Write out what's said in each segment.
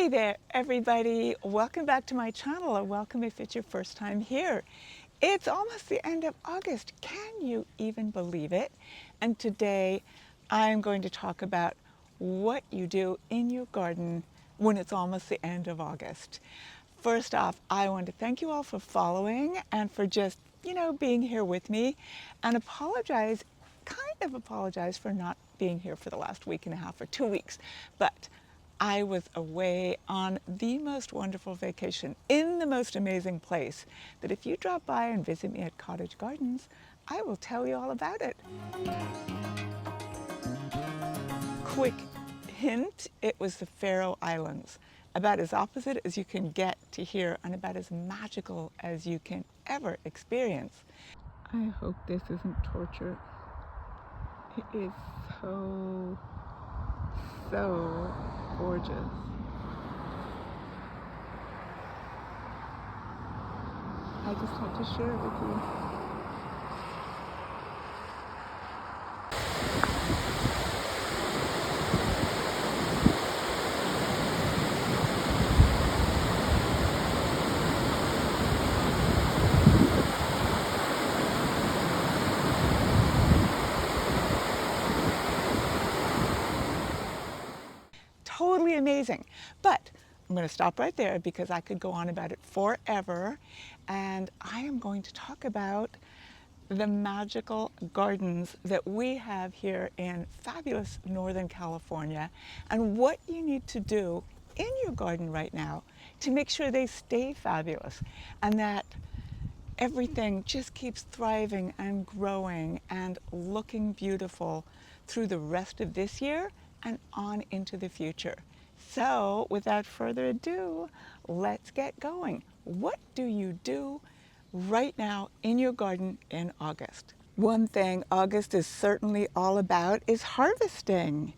Hey there, everybody. Welcome back to my channel, or welcome if it's your first time here. It's almost the end of August. Can you even believe it? And today I'm going to talk about what you do in your garden when it's almost the end of August. First off, I want to thank you all for following and for just, being here with me, and apologize for not being here for the last week and a half or 2 weeks. But I was away on the most wonderful vacation in the most amazing place that if you drop by and visit me at Cottage Gardens, I will tell you all about it. Quick hint, it was the Faroe Islands. About as opposite as you can get to here and about as magical as you can ever experience. I hope this isn't torture. It is so gorgeous. I just had to share it with you. Totally amazing. But I'm going to stop right there because I could go on about it forever. And I am going to talk about the magical gardens that we have here in fabulous Northern California and what you need to do in your garden right now to make sure they stay fabulous and that everything just keeps thriving and growing and looking beautiful through the rest of this year and on into the future. So without further ado, let's get going. What do you do right now in your garden in August? One thing August is certainly all about is harvesting.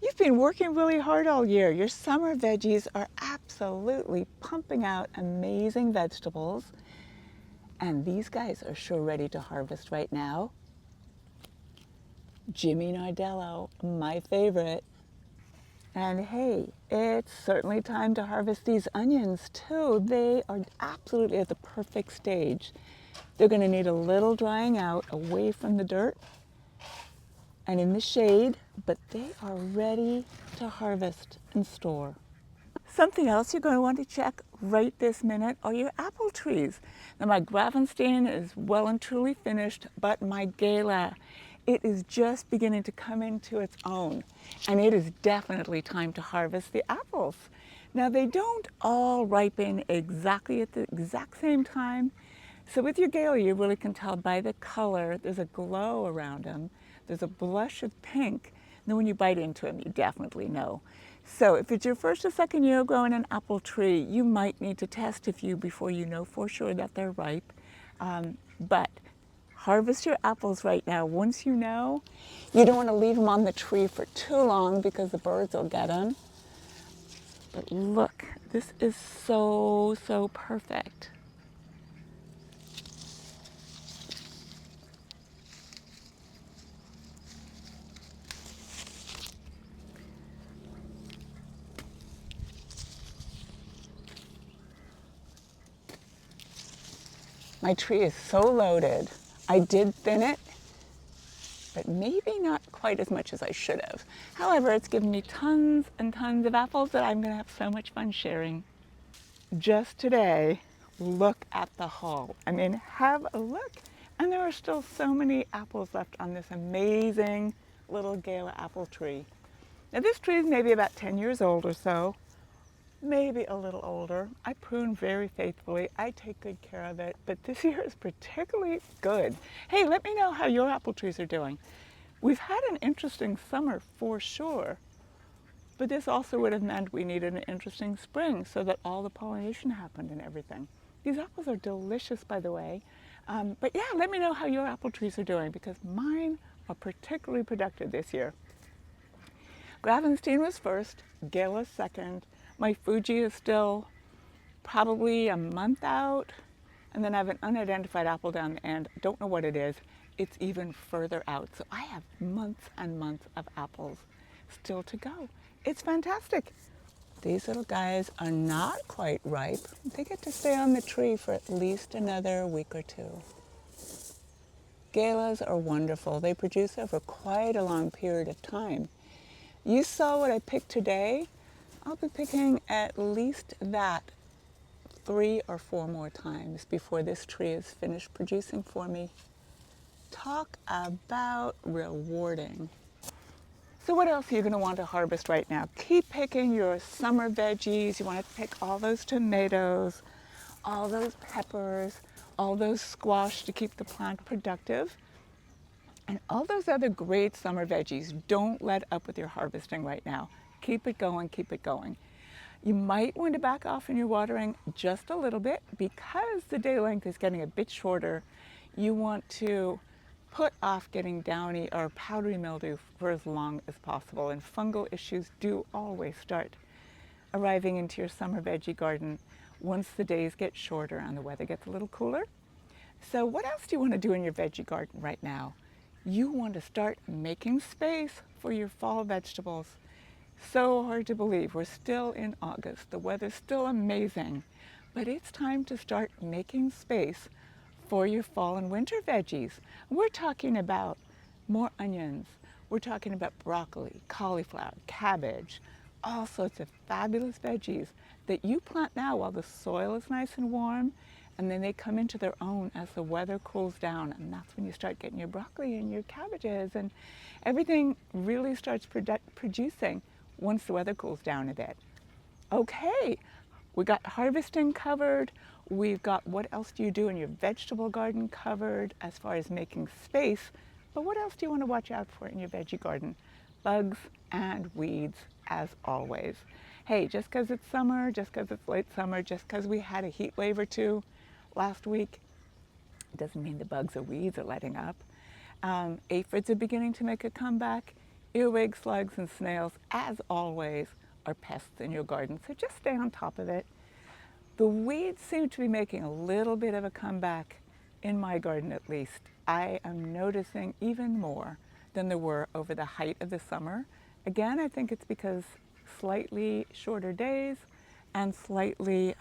You've been working really hard all year. Your summer veggies are absolutely pumping out amazing vegetables. And these guys are sure ready to harvest right now. Jimmy Nardello, my favorite. And hey, it's certainly time to harvest these onions too. They are absolutely at the perfect stage. They're going to need a little drying out away from the dirt and in the shade, but they are ready to harvest and store. Something else you're going to want to check right this minute are your apple trees. Now my Gravenstein is well and truly finished, but my Gala, it is just beginning to come into its own, and it is definitely time to harvest the apples. Now they don't all ripen exactly at the exact same time, so with your Gala you really can tell by the color. There's a glow around them, there's a blush of pink, and then when you bite into them you definitely know. So if it's your first or second year growing an apple tree, you might need to test a few before you know for sure that they're ripe. But harvest your apples right now. Once you know, you don't want to leave them on the tree for too long because the birds will get them. But look, this is so perfect. My tree is so loaded. I did thin it, but maybe not quite as much as I should have. However, it's given me tons and tons of apples that I'm going to have so much fun sharing. Just today, look at the haul. I mean, have a look. And there are still so many apples left on this amazing little Gala apple tree. Now this tree is maybe about 10 years old or so. Maybe a little older. I prune very faithfully. I take good care of it, but this year is particularly good. Hey, let me know how your apple trees are doing. We've had an interesting summer for sure, but this also would have meant we needed an interesting spring so that all the pollination happened and everything. These apples are delicious, by the way. But yeah, let me know how your apple trees are doing because mine are particularly productive this year. Gravenstein was first, Gala second. My Fuji is still probably a month out. And then I have an unidentified apple down the end. Don't know what it is. It's even further out. So I have months and months of apples still to go. It's fantastic. These little guys are not quite ripe. They get to stay on the tree for at least another week or two. Galas are wonderful. They produce over quite a long period of time. You saw what I picked today. I'll be picking at least that 3 or 4 more times before this tree is finished producing for me. Talk about rewarding. So what else are you going to want to harvest right now? Keep picking your summer veggies. You want to pick all those tomatoes, all those peppers, all those squash to keep the plant productive, and all those other great summer veggies. Don't let up with your harvesting right now. Keep it going, keep it going. You might want to back off in your watering just a little bit because the day length is getting a bit shorter. You want to put off getting downy or powdery mildew for as long as possible. And fungal issues do always start arriving into your summer veggie garden once the days get shorter and the weather gets a little cooler. So what else do you want to do in your veggie garden right now? You want to start making space for your fall vegetables. So hard to believe. We're still in August. The weather's still amazing. But it's time to start making space for your fall and winter veggies. We're talking about more onions. We're talking about broccoli, cauliflower, cabbage, all sorts of fabulous veggies that you plant now while the soil is nice and warm, and then they come into their own as the weather cools down, and that's when you start getting your broccoli and your cabbages, and everything really starts producing once the weather cools down a bit. Okay, we got harvesting covered. We've got what else do you do in your vegetable garden covered as far as making space. But what else do you want to watch out for in your veggie garden? Bugs and weeds, as always. Hey, just because it's summer, just because it's late summer, just because we had a heat wave or two last week, doesn't mean the bugs or weeds are letting up. Aphids are beginning to make a comeback. Earwig slugs and snails, as always, are pests in your garden, so just stay on top of it. The weeds seem to be making a little bit of a comeback in my garden, at least. I am noticing even more than there were over the height of the summer. Again, I think it's because slightly shorter days and slightly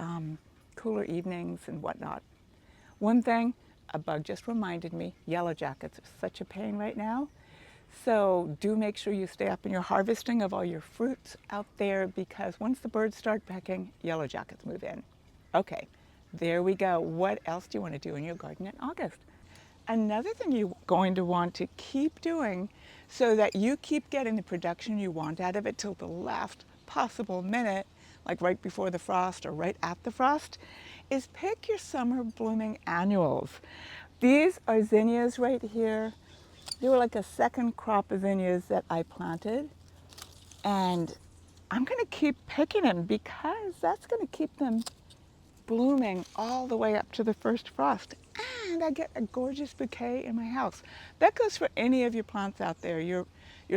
cooler evenings and whatnot. One thing, a bug just reminded me, yellow jackets are such a pain right now. So do make sure you stay up in your harvesting of all your fruits out there, because once the birds start pecking, yellow jackets move in. Okay, there we go. What else do you want to do in your garden in August? Another thing you're going to want to keep doing so that you keep getting the production you want out of it till the last possible minute, like right before the frost or right at the frost, is pick your summer blooming annuals. These are zinnias right here. They were like a second crop of zinnias that I planted, and I'm going to keep picking them because that's going to keep them blooming all the way up to the first frost. And I get a gorgeous bouquet in my house. That goes for any of your plants out there, your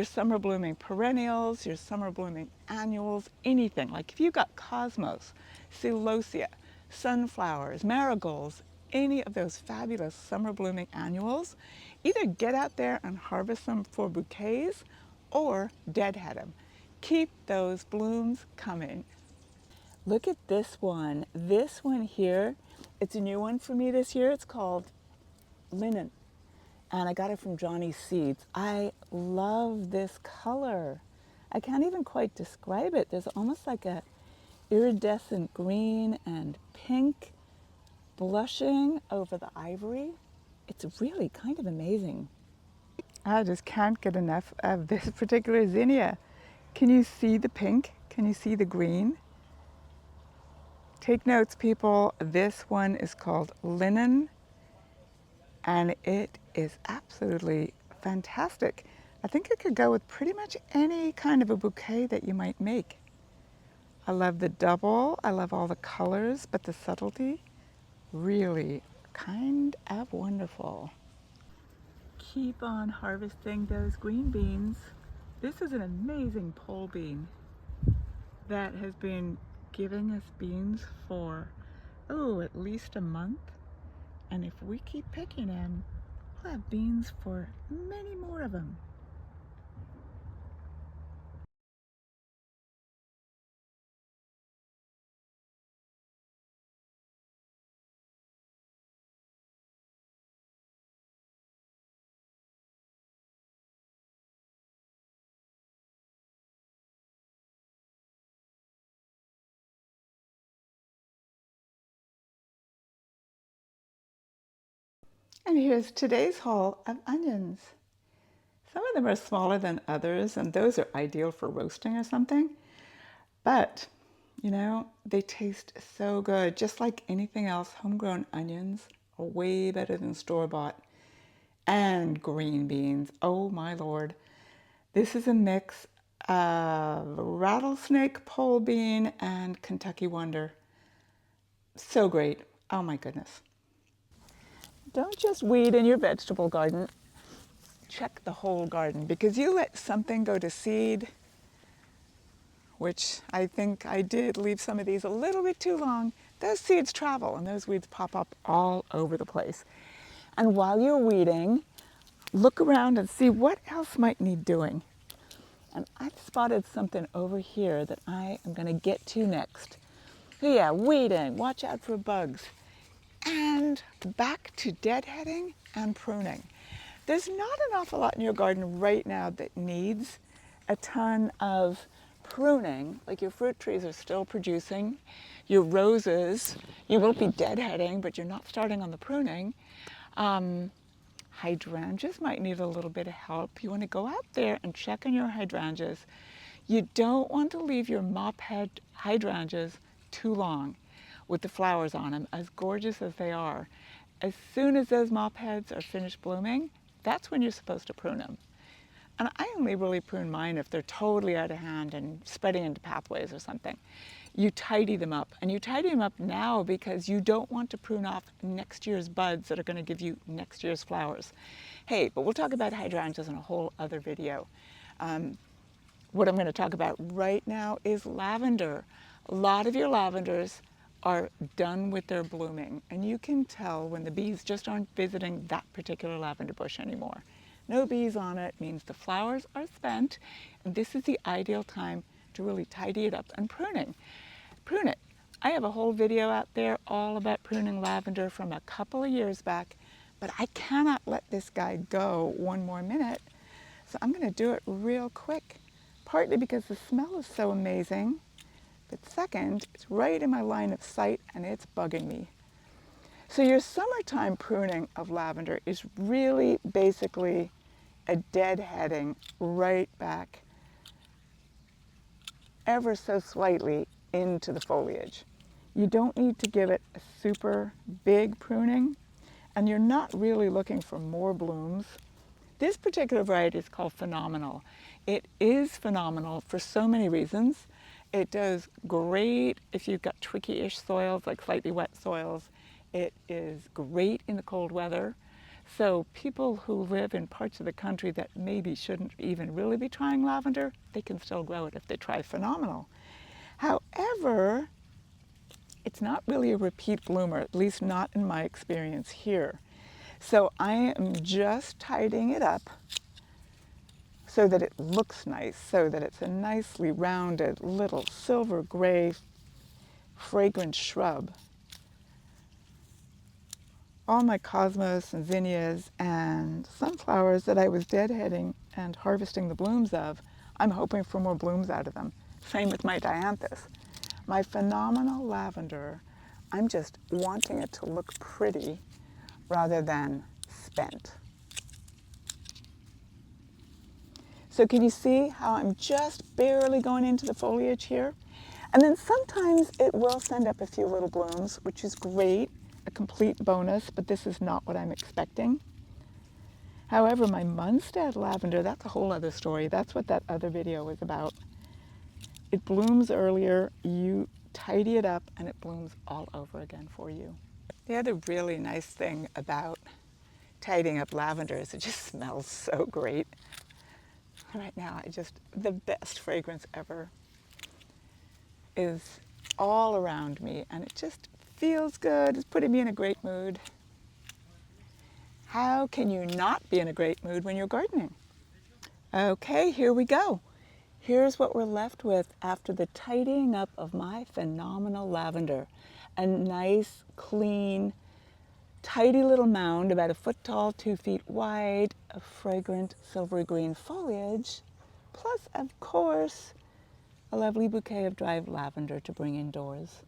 summer blooming perennials, your summer blooming annuals, anything. Like if you've got cosmos, celosia, sunflowers, marigolds, any of those fabulous summer blooming annuals, either get out there and harvest them for bouquets or deadhead them. Keep those blooms coming. Look at this one. This one here, it's a new one for me this year. It's called Linen, and I got it from Johnny's Seeds. I love this color. I can't even quite describe it. There's almost like a iridescent green and pink blushing over the ivory. It's really kind of amazing. I just can't get enough of this particular zinnia. Can you see the pink? Can you see the green? Take notes, people. This one is called Linen, and it is absolutely fantastic. I think it could go with pretty much any kind of a bouquet that you might make. I love the double. I love all the colors, but the subtlety, really kind of wonderful. Keep on harvesting those green beans. This is an amazing pole bean that has been giving us beans for, at least a month. And if we keep picking them, we'll have beans for many more of them. And here's today's haul of onions. Some of them are smaller than others, and those are ideal for roasting or something. But, you know, they taste so good. Just like anything else, homegrown onions are way better than store-bought. And green beans, oh my Lord. This is a mix of rattlesnake pole bean and Kentucky Wonder. So great. Oh my goodness. Don't just weed in your vegetable garden. Check the whole garden, because you let something go to seed, which I think I did leave some of these a little bit too long. Those seeds travel and those weeds pop up all over the place. And while you're weeding, look around and see what else might need doing. And I've spotted something over here that I am going to get to next. So yeah, weeding, watch out for bugs. And back to deadheading and pruning. There's not an awful lot in your garden right now that needs a ton of pruning. Like your fruit trees are still producing. Your roses, you won't be deadheading, but you're not starting on the pruning. Hydrangeas might need a little bit of help. You want to go out there and check on your hydrangeas. You don't want to leave your mop head hydrangeas too long with the flowers on them, as gorgeous as they are. As soon as those mop heads are finished blooming, that's when you're supposed to prune them. And I only really prune mine if they're totally out of hand and spreading into pathways or something. You tidy them up, and you tidy them up now because you don't want to prune off next year's buds that are going to give you next year's flowers. Hey, but we'll talk about hydrangeas in a whole other video. What I'm going to talk about right now is lavender. A lot of your lavenders are done with their blooming, and you can tell when the bees just aren't visiting that particular lavender bush anymore. No bees on it means the flowers are spent, and this is the ideal time to really tidy it up and prune it. I have a whole video out there all about pruning lavender from a couple of years back, but I cannot let this guy go one more minute, so I'm going to do it real quick, partly because the smell is so amazing, but second, it's right in my line of sight and it's bugging me. So your summertime pruning of lavender is really basically a deadheading right back ever so slightly into the foliage. You don't need to give it a super big pruning, and you're not really looking for more blooms. This particular variety is called Phenomenal. It is phenomenal for so many reasons. It does great if you've got tricky-ish soils, like slightly wet soils. It is great in the cold weather. So people who live in parts of the country that maybe shouldn't even really be trying lavender, they can still grow it if they try Phenomenal. However, it's not really a repeat bloomer, at least not in my experience here. So I am just tidying it up so that it looks nice, so that it's a nicely rounded little silver gray fragrant shrub. All my cosmos and zinnias and sunflowers that I was deadheading and harvesting the blooms of, I'm hoping for more blooms out of them. Same with my dianthus. My Phenomenal lavender, I'm just wanting it to look pretty rather than spent. So can you see how I'm just barely going into the foliage here? And then sometimes it will send up a few little blooms, which is great, a complete bonus, but this is not what I'm expecting. However, my Munstead lavender, that's a whole other story. That's what that other video was about. It blooms earlier, you tidy it up, and it blooms all over again for you. The other really nice thing about tidying up lavender is it just smells so great. Right now, the best fragrance ever is all around me, and it just feels good. It's putting me in a great mood. How can you not be in a great mood when you're gardening? Okay, here we go. Here's what we're left with after the tidying up of my Phenomenal lavender. A nice, clean, tidy little mound, about 1 foot tall, 2 feet wide, of fragrant silvery green foliage, plus, of course, a lovely bouquet of dried lavender to bring indoors.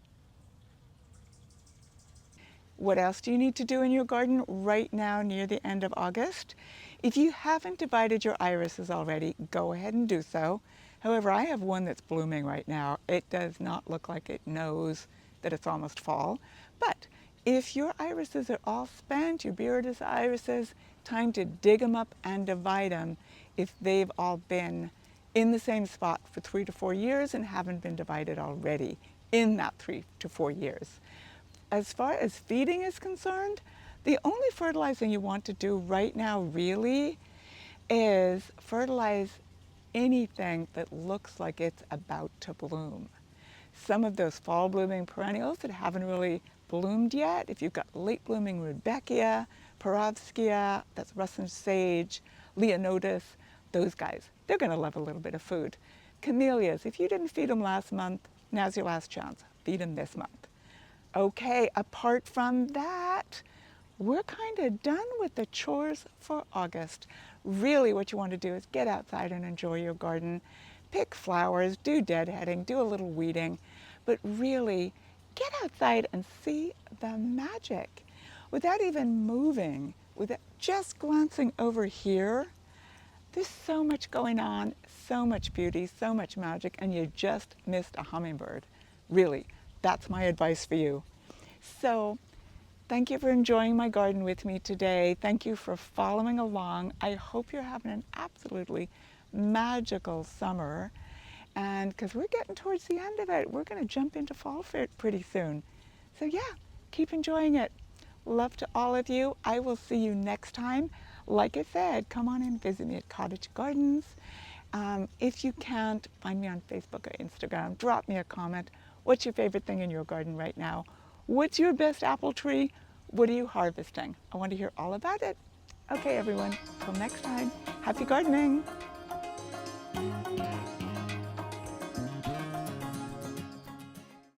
What else do you need to do in your garden right now near the end of August? If you haven't divided your irises already, go ahead and do so. However, I have one that's blooming right now. It does not look like it knows that it's almost fall. But if your irises are all spent, your Beardus irises, time to dig them up and divide them if they've all been in the same spot for 3 to 4 years and haven't been divided already in that 3 to 4 years. As far as feeding is concerned, the only fertilizing you want to do right now really is fertilize anything that looks like it's about to bloom. Some of those fall blooming perennials that haven't really bloomed yet, if you've got late blooming Rudbeckia, Perovskia, that's Russian sage, Leonotis, those guys, they're going to love a little bit of food. Camellias, if you didn't feed them last month, now's your last chance. Feed them this month. Okay, apart from that, we're kind of done with the chores for August. Really what you want to do is get outside and enjoy your garden. Pick flowers, do deadheading, do a little weeding, but really get outside and see the magic. Without even moving, without just glancing over here, there's so much going on, so much beauty, so much magic, and you just missed a hummingbird. Really, that's my advice for you. So, thank you for enjoying my garden with me today. Thank you for following along. I hope you're having an absolutely magical summer. And because we're getting towards the end of it, we're going to jump into fall pretty soon. So yeah, keep enjoying it. Love to all of you. I will see you next time. Like I said, come on and visit me at Cottage Gardens. If you can't, find me on Facebook or Instagram. Drop me a comment. What's your favorite thing in your garden right now? What's your best apple tree? What are you harvesting? I want to hear all about it. Okay, everyone, till next time, happy gardening.